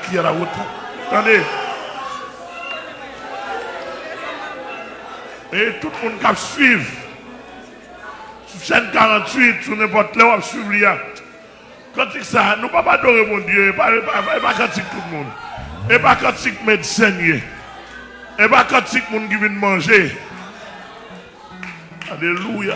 qui est la route. Attendez. Et tout le monde qui suit. Sur chaîne 48, sur n'importe là, on suit. Quand il ça, nous ne pouvons pas adorer mon Dieu. Et pas cantique tout le monde. Et pas cantique médecin. Et pas cantique monde qui vient manger. Alléluia.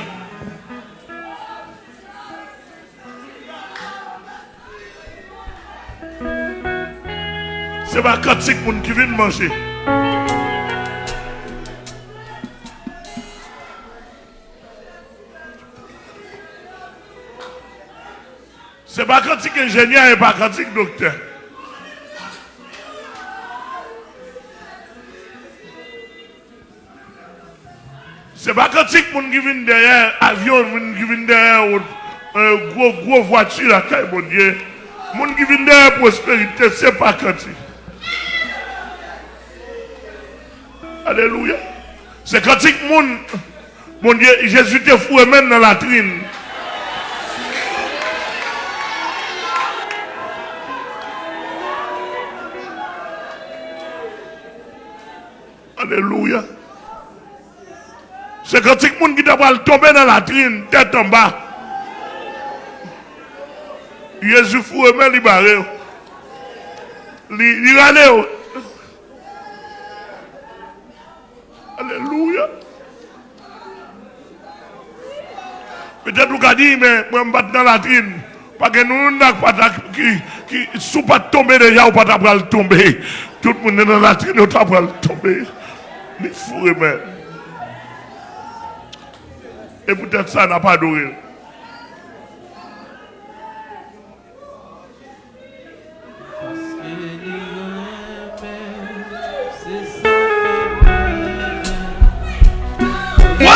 C'est pas cantique monde qui vient manger. C'est pas cantique ingénieur et pas cantique docteur. C'est pas cantique monde qui vient derrière avion, monde qui vient derrière gros voiture à caille mon Dieu. Monde qui vient derrière prospérité, c'est pas cantique. Alléluia. C'est cantique monde. Mon Dieu, Jésus te fouet même dans la trine. Alléluia. C'est quand il y a monde qui doit tomber dans la trine, tête en bas. Jésus fou et même libéré. Il râle. Alléluia. Peut-être vous avez dit, mais moi je me bats dans la trine. Parce que nous n'avons pas qui sont pas tombés déjà ou pas tomber. Tout le monde est dans la trine, ou pas tomber. Les fous et même. Et peut-être ça n'a pas adoré. Oui!